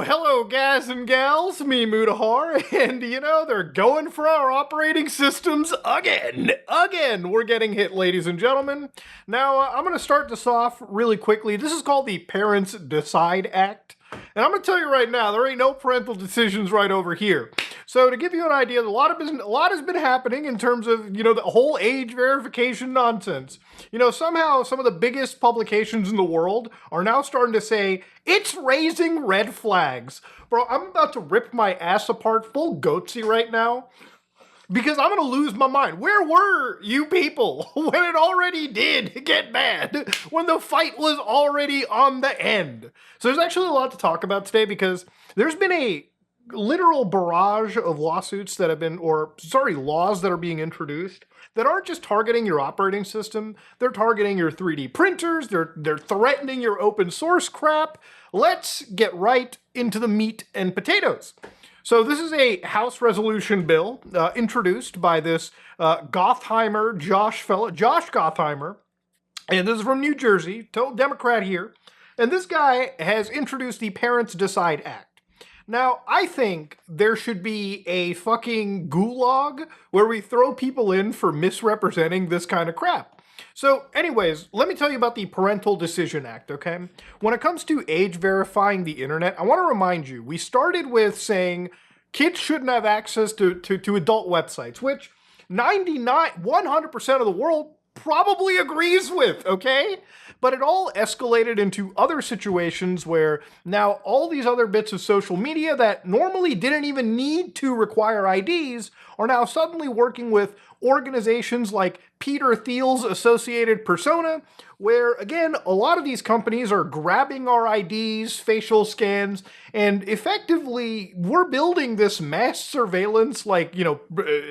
Hello guys and gals, me Mutahar, and they're going for our operating systems again. We're getting hit, ladies and gentlemen. Now, I'm going to start this off really quickly. This is called the Parents Decide Act. And I'm going to tell you right now, there ain't no parental decisions right over here. So to give you an idea, a lot has been happening in terms of, the whole age verification nonsense. Somehow some of the biggest publications in the world are now starting to say, it's raising red flags. Bro, I'm about to rip my ass apart full goatsy right now. Because I'm going to lose my mind. Where were you people when it already did get bad? When the fight was already on the end? So there's actually a lot to talk about today because there's been a literal barrage of lawsuits that have been, laws that are being introduced that aren't just targeting your operating system. They're targeting your 3D printers. They're threatening your open source crap. Let's get right into the meat and potatoes. So this is a House resolution bill introduced by this Gottheimer, Josh Gottheimer, and this is from New Jersey, total Democrat here, and this guy has introduced the Parents Decide Act. Now, I think there should be a fucking gulag where we throw people in for misrepresenting this kind of crap. So anyways, let me tell you about the Parental Decision Act, okay? When it comes to age verifying the internet, I want to remind you, we started with saying kids shouldn't have access to adult websites, which 100% of the world probably agrees with, okay? But it all escalated into other situations where now all these other bits of social media that normally didn't even need to require IDs are now suddenly working with organizations like Peter Thiel's Associated Persona, where, again, a lot of these companies are grabbing our IDs, facial scans, and effectively we're building this mass surveillance,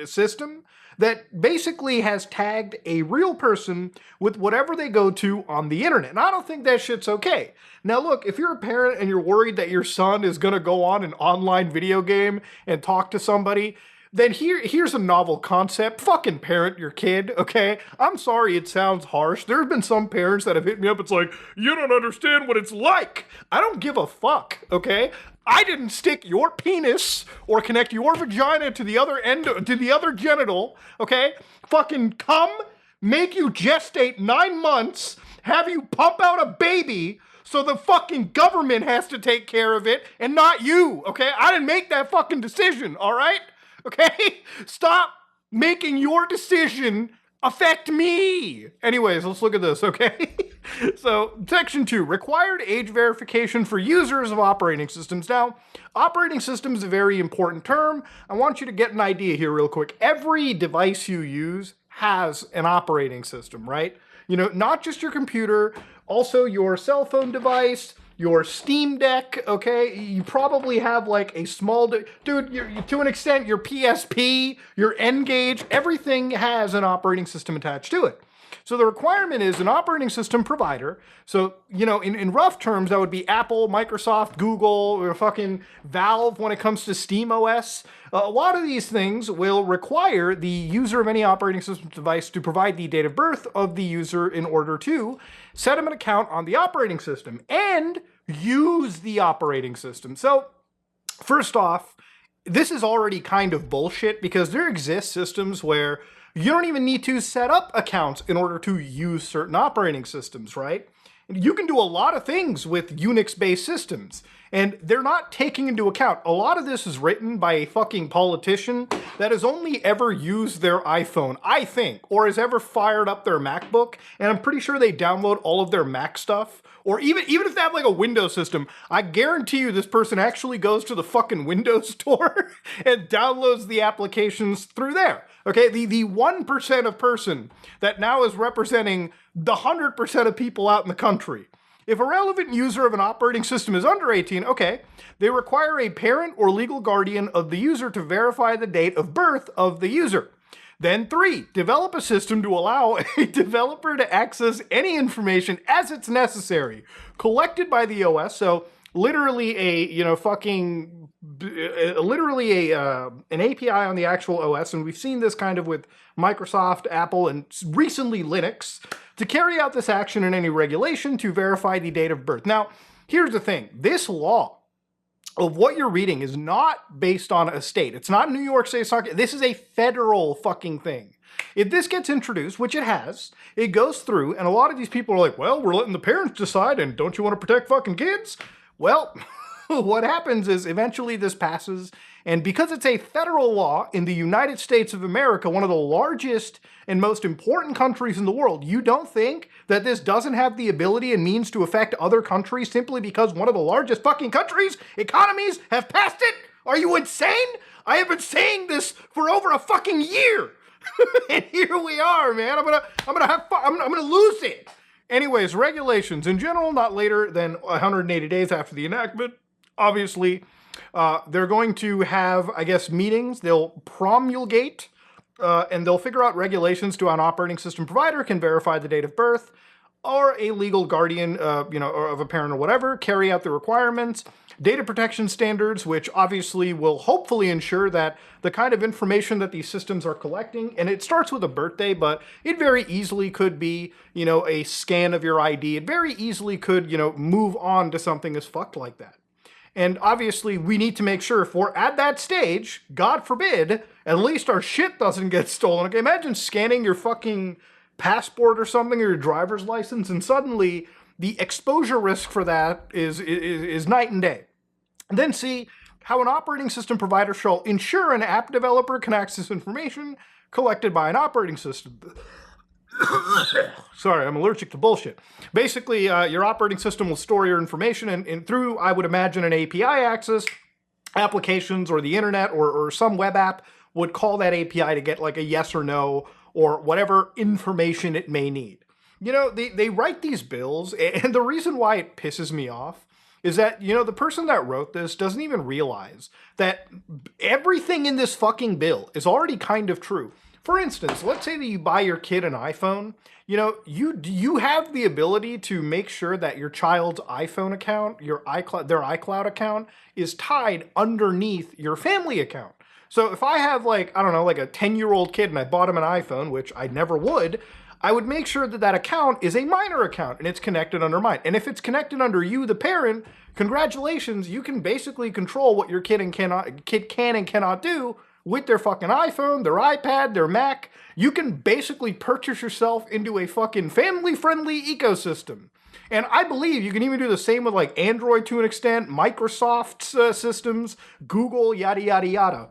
system that basically has tagged a real person with whatever they go to on the internet. And I don't think that shit's okay. Now look, if you're a parent and you're worried that your son is gonna go on an online video game and talk to somebody, then here's a novel concept. Fucking parent your kid, okay? I'm sorry it sounds harsh. There have been some parents that have hit me up. It's like, you don't understand what it's like. I don't give a fuck, okay? I didn't stick your penis or connect your vagina to the other end, to the other genital, okay? Fucking come, make you gestate 9 months, have you pump out a baby so the fucking government has to take care of it and not you, okay? I didn't make that fucking decision, all right? Okay? Stop making your decision affect me. Anyways, let's look at this, okay? So, Section 2, required age verification for users of operating systems. Now, operating system is a very important term. I want you to get an idea here real quick. Every device you use has an operating system, right? Not just your computer, also your cell phone device, your Steam Deck, okay? You probably have like a small, dude, to an extent, your PSP, your N-Gage, everything has an operating system attached to it. So the requirement is an operating system provider. So, in rough terms, that would be Apple, Microsoft, Google, or fucking Valve when it comes to Steam OS. A lot of these things will require the user of any operating system device to provide the date of birth of the user in order to set them an account on the operating system and use the operating system. So, first off, this is already kind of bullshit because there exist systems where you don't even need to set up accounts in order to use certain operating systems, right? You can do a lot of things with Unix-based systems, and they're not taking into account. A lot of this is written by a fucking politician that has only ever used their iPhone, I think, or has ever fired up their MacBook, and I'm pretty sure they download all of their Mac stuff. Or even if they have like a Windows system, I guarantee you this person actually goes to the fucking Windows store and downloads the applications through there. Okay, the 1% of person that now is representing the 100% of people out in the country. If a relevant user of an operating system is under 18, okay, they require a parent or legal guardian of the user to verify the date of birth of the user. Then 3, develop a system to allow a developer to access any information as it's necessary, collected by the OS. So literally an API on the actual OS, and we've seen this kind of with Microsoft, Apple, and recently Linux, to carry out this action in any regulation to verify the date of birth. Now, here's the thing. This law of what you're reading is not based on a state. It's not New York State. This is a federal fucking thing. If this gets introduced, which it has, it goes through, and a lot of these people are like, well, we're letting the parents decide, and don't you want to protect fucking kids? Well, what happens is eventually this passes, and because it's a federal law in the United States of America, one of the largest and most important countries in the world, you don't think that this doesn't have the ability and means to affect other countries simply because one of the largest fucking countries' economies have passed it? Are you insane? I have been saying this for over a fucking year. And here we are, man. I'm gonna lose it. Anyways, regulations in general, not later than 180 days after the enactment. Obviously, they're going to have, I guess, meetings. They'll promulgate, and they'll figure out regulations to how an operating system provider can verify the date of birth, or a legal guardian, or of a parent or whatever, carry out the requirements, data protection standards, which obviously will hopefully ensure that the kind of information that these systems are collecting, and it starts with a birthday, but it very easily could be, a scan of your ID. It very easily could, move on to something as fucked like that. And obviously, we need to make sure if we're at that stage, God forbid, at least our shit doesn't get stolen. Okay, imagine scanning your fucking passport or something, or your driver's license, and suddenly the exposure risk for that is night and day. And then see how an operating system provider shall ensure an app developer can access information collected by an operating system. Sorry, I'm allergic to bullshit. Basically, your operating system will store your information, and through, I would imagine, an API access, applications or the internet or some web app would call that API to get like a yes or no or whatever information it may need. They write these bills, and the reason why it pisses me off is that, the person that wrote this doesn't even realize that everything in this fucking bill is already kind of true. For instance, let's say that you buy your kid an iPhone. You have the ability to make sure that your child's iPhone account, their iCloud account, is tied underneath your family account. So if I have like a 10-year-old kid and I bought him an iPhone, which I never would, I would make sure that that account is a minor account and it's connected under mine. And if it's connected under you, the parent, congratulations, you can basically control what your kid can and cannot do with their fucking iPhone, their iPad, their Mac. You can basically purchase yourself into a fucking family-friendly ecosystem. And I believe you can even do the same with like Android to an extent, Microsoft's systems, Google, yada, yada, yada.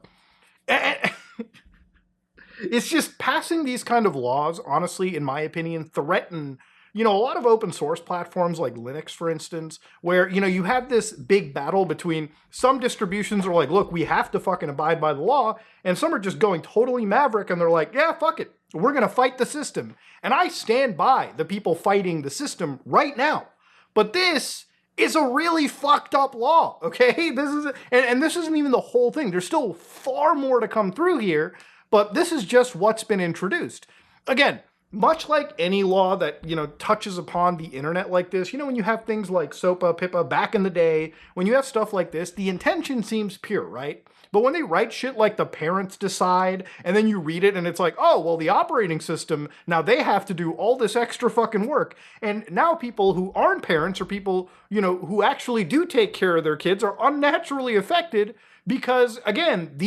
It's just passing these kind of laws, honestly, in my opinion, threaten, a lot of open source platforms like Linux, for instance, where, you have this big battle between some distributions are like, look, we have to fucking abide by the law, and some are just going totally maverick and they're like, yeah, fuck it, we're going to fight the system. And I stand by the people fighting the system right now. But this is a really fucked up law, okay? This isn't even the whole thing. There's still far more to come through here, but this is just what's been introduced. Again, much like any law that, touches upon the internet like this, when you have things like SOPA, PIPA back in the day, when you have stuff like this, the intention seems pure, right? But when they write shit like the parents decide, and then you read it and it's like, oh, well, the operating system, now they have to do all this extra fucking work. And now people who aren't parents or people, who actually do take care of their kids are unnaturally affected because, again,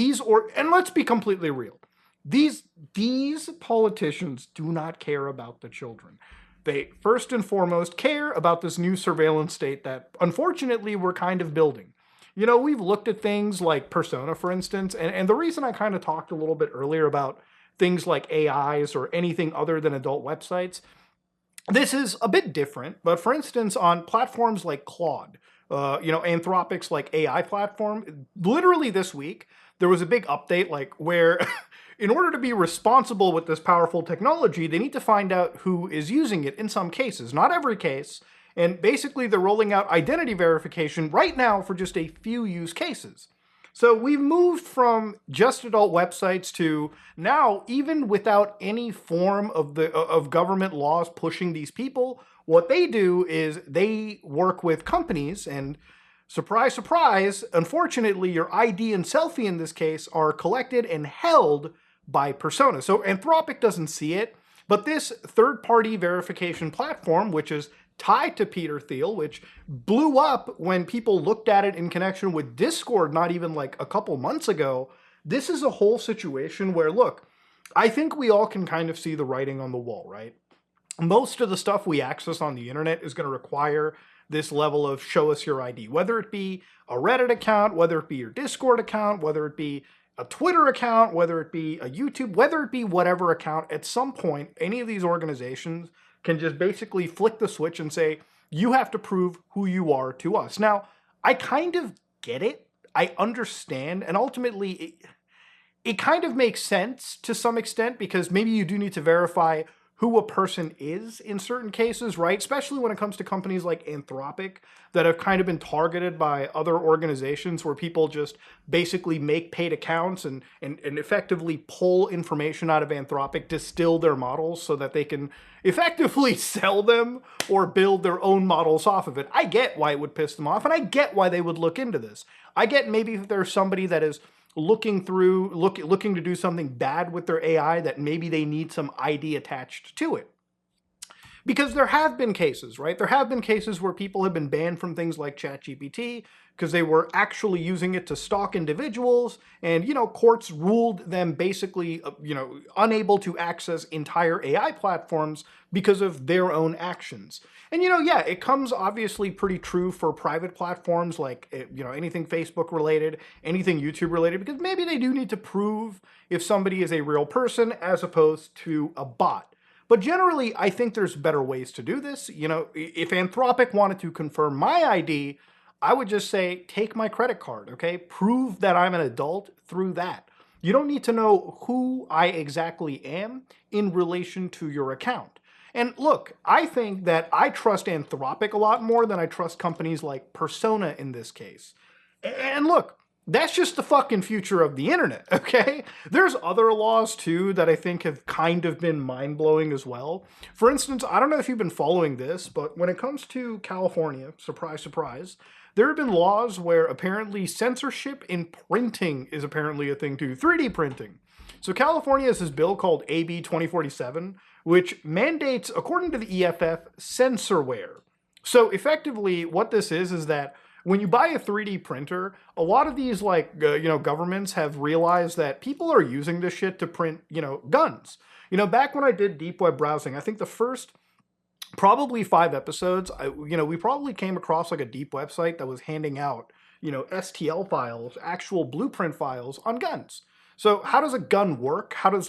and let's be completely real. These politicians do not care about the children. They first and foremost care about this new surveillance state that, unfortunately, we're kind of building. We've looked at things like Persona, for instance, and the reason I kind of talked a little bit earlier about things like AIs or anything other than adult websites, this is a bit different, but for instance, on platforms like Claude, Anthropic's like AI platform, literally this week, there was a big update where in order to be responsible with this powerful technology, they need to find out who is using it in some cases, not every case. And basically, they're rolling out identity verification right now for just a few use cases. So we've moved from just adult websites to now, even without any form of government laws pushing these people, what they do is they work with companies and surprise, surprise, unfortunately, your ID and selfie in this case are collected and held by Persona. So Anthropic doesn't see it, but this third-party verification platform, which is tied to Peter Thiel, which blew up when people looked at it in connection with Discord not even like a couple months ago. This is a whole situation where, look, I think we all can kind of see the writing on the wall, right? Most of the stuff we access on the internet is going to require this level of show us your ID, whether it be a Reddit account, whether it be your Discord account, whether it be a Twitter account, whether it be a YouTube, whether it be whatever account. At some point, any of these organizations can just basically flick the switch and say, you have to prove who you are to us. Now, I kind of get it. I understand. And ultimately, it kind of makes sense to some extent, because maybe you do need to verify who a person is in certain cases, right? Especially when it comes to companies like Anthropic that have kind of been targeted by other organizations where people just basically make paid accounts and effectively pull information out of Anthropic, distill their models so that they can effectively sell them or build their own models off of it. I get why it would piss them off, and I get why they would look into this. I get maybe if there's somebody that is looking to do something bad with their AI, that maybe they need some ID attached to it. Because there have been cases, right? There have been cases where people have been banned from things like ChatGPT because they were actually using it to stalk individuals, and, courts ruled them basically, unable to access entire AI platforms because of their own actions. And, yeah, it comes obviously pretty true for private platforms like, anything Facebook related, anything YouTube related, because maybe they do need to prove if somebody is a real person as opposed to a bot. But generally, I think there's better ways to do this. If Anthropic wanted to confirm my ID, I would just say, take my credit card, okay? Prove that I'm an adult through that. You don't need to know who I exactly am in relation to your account. And look, I think that I trust Anthropic a lot more than I trust companies like Persona in this case. And look, that's just the fucking future of the internet, okay? There's other laws too that I think have kind of been mind-blowing as well. For instance, I don't know if you've been following this, but when it comes to California, surprise, surprise, there have been laws where apparently censorship in printing is apparently a thing too. 3D printing. So California has this bill called AB 2047, which mandates, according to the EFF, censorware. So effectively, what this is that when you buy a 3D printer, a lot of these governments have realized that people are using this shit to print, guns. Back when I did deep web browsing, I think the first probably 5 episodes, we probably came across like a deep website that was handing out, STL files, actual blueprint files on guns. So how does a gun work? How does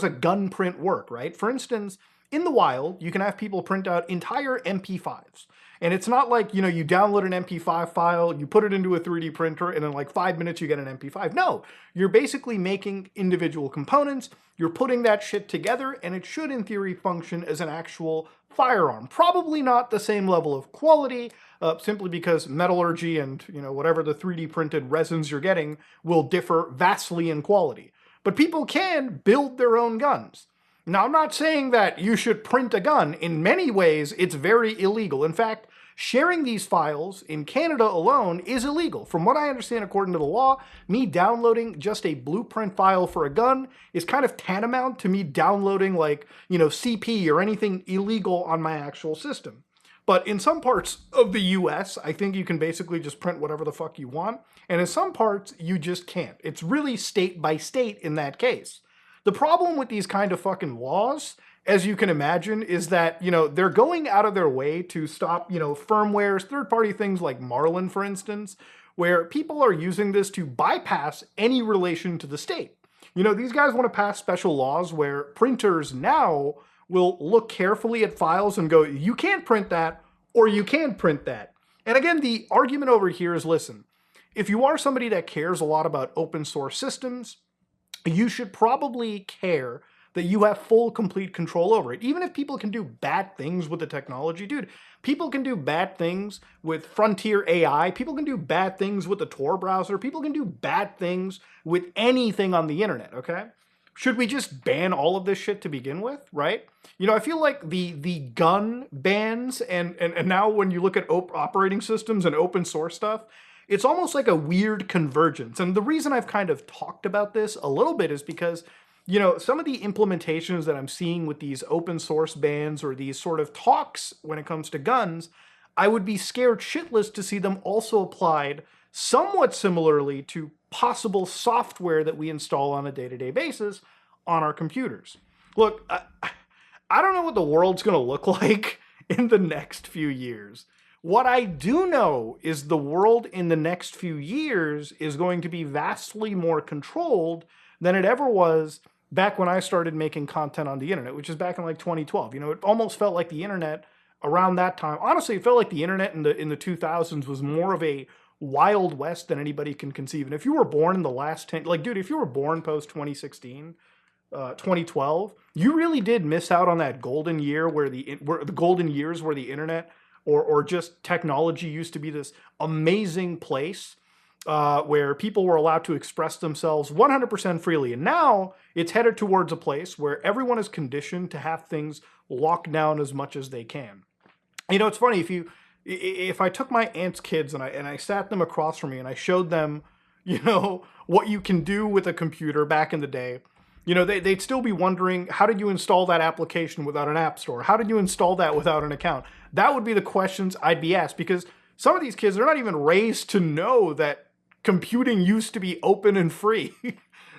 a gun print work, right? For instance, in the wild, you can have people print out entire MP5s. And it's not like, you download an MP5 file, you put it into a 3D printer, and in like 5 minutes you get an MP5. No, you're basically making individual components, you're putting that shit together, and it should in theory function as an actual firearm. Probably not the same level of quality, simply because metallurgy and, whatever the 3D printed resins you're getting will differ vastly in quality. But people can build their own guns. Now, I'm not saying that you should print a gun. In many ways, it's very illegal. In fact, sharing these files in Canada alone is illegal. From what I understand, according to the law, me downloading just a blueprint file for a gun is kind of tantamount to me downloading CP or anything illegal on my actual system. But in some parts of the US, I think you can basically just print whatever the fuck you want. And in some parts, you just can't. It's really state by state in that case. The problem with these kind of fucking laws, as you can imagine, is that, they're going out of their way to stop, firmwares, third-party things like Marlin, for instance, where people are using this to bypass any relation to the state. These guys want to pass special laws where printers now will look carefully at files and go, you can't print that, or you can print that. And again, the argument over here is, listen, if you are somebody that cares a lot about open source systems, you should probably care that you have full, complete control over it. Even if people can do bad things with the technology, dude, people can do bad things with Frontier AI, people can do bad things with the Tor browser, people can do bad things with anything on the internet, okay? Should we just ban all of this shit to begin with, right? I feel like the gun bans and now when you look at operating systems and open source stuff, it's almost like a weird convergence. And the reason I've kind of talked about this a little bit is because, some of the implementations that I'm seeing with these open source bans or these sort of talks when it comes to guns, I would be scared shitless to see them also applied somewhat similarly to possible software that we install on a day-to-day basis on our computers. Look, I don't know what the world's going to look like in the next few years. What I do know is the world in the next few years is going to be vastly more controlled than it ever was back when I started making content on the internet, which is back in like 2012. It almost felt like the internet around that time. Honestly, it felt like the internet in the 2000s was more of a Wild West than anybody can conceive. And if you were born in the last 10, like, dude, if you were born post 2016, 2012, you really did miss out on that golden year where the golden years where the internet or just technology used to be this amazing place where people were allowed to express themselves 100% freely. And now it's headed towards a place where everyone is conditioned to have things locked down as much as they can. It's funny, if I took my aunt's kids and I sat them across from me and I showed them, what you can do with a computer back in the day, they'd still be wondering, how did you install that application without an app store? How did you install that without an account? That would be the questions I'd be asked, because some of these kids, they're not even raised to know that computing used to be open and free.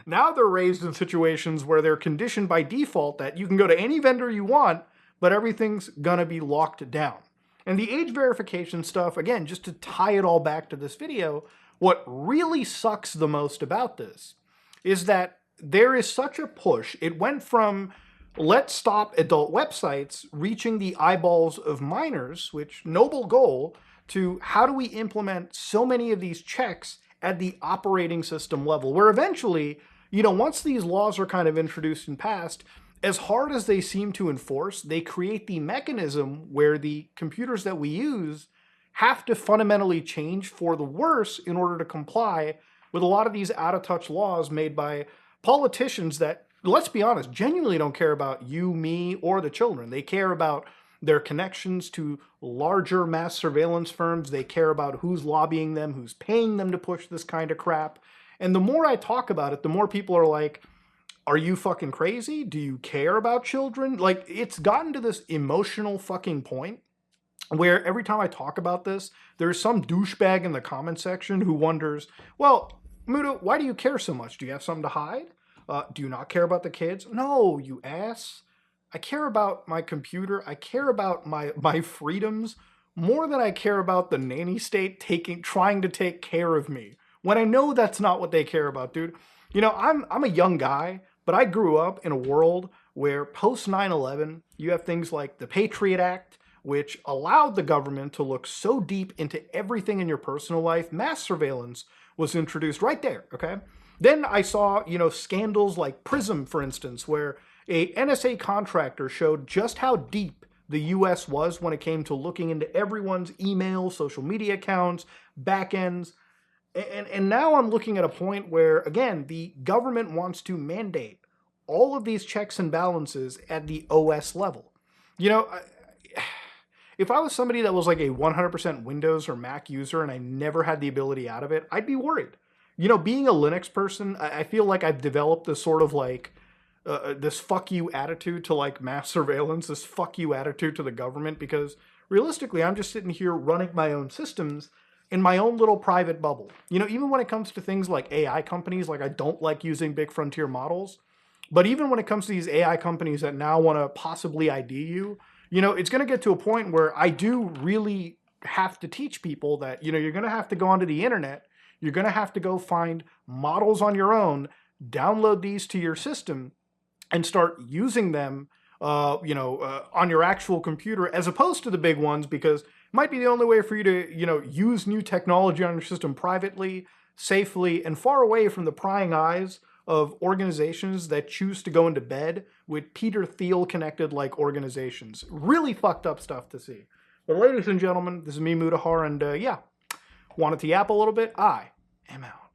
Now they're raised in situations where they're conditioned by default that you can go to any vendor you want, but everything's gonna be locked down. And the age verification stuff, again, just to tie it all back to this video, what really sucks the most about this is that there is such a push. It went from let's stop adult websites reaching the eyeballs of minors, which noble goal, to how do we implement so many of these checks at the operating system level, where eventually, once these laws are kind of introduced and passed, as hard as they seem to enforce, they create the mechanism where the computers that we use have to fundamentally change for the worse in order to comply with a lot of these out-of-touch laws made by politicians that, let's be honest, genuinely don't care about you, me, or the children. They care about their connections to larger mass surveillance firms. They care about who's lobbying them, who's paying them to push this kind of crap. And the more I talk about it, the more people are like, are you fucking crazy? Do you care about children? Like, it's gotten to this emotional fucking point where every time I talk about this, there's some douchebag in the comment section who wonders, well, Muda, why do you care so much? Do you have something to hide? Do you not care about the kids? No, you ass. I care about my computer. I care about my freedoms more than I care about the nanny state trying to take care of me. When I know that's not what they care about, dude. I'm a young guy, but I grew up in a world where post 9/11, you have things like the Patriot Act, which allowed the government to look so deep into everything in your personal life. Mass surveillance was introduced right there, okay? Then I saw, scandals like PRISM, for instance, where a NSA contractor showed just how deep the US was when it came to looking into everyone's emails, social media accounts, backends. And now I'm looking at a point where, again, the government wants to mandate all of these checks and balances at the OS level. If I was somebody that was like a 100% Windows or Mac user and I never had the ability out of it, I'd be worried. Being a Linux person, I feel like I've developed this sort of like, this fuck you attitude to like mass surveillance, this fuck you attitude to the government, because realistically, I'm just sitting here running my own systems in my own little private bubble. Even when it comes to things like AI companies, like I don't like using big frontier models, but even when it comes to these AI companies that now want to possibly ID you, it's going to get to a point where I do really have to teach people that, you're going to have to go onto the internet, you're going to have to go find models on your own, download these to your system, and start using them, on your actual computer, as opposed to the big ones, because it might be the only way for you to, use new technology on your system privately, safely, and far away from the prying eyes of organizations that choose to go into bed with Peter Thiel connected like organizations. Really fucked up stuff to see. But ladies and gentlemen, this is me, Mudahar, and wanted to yap a little bit? I am out.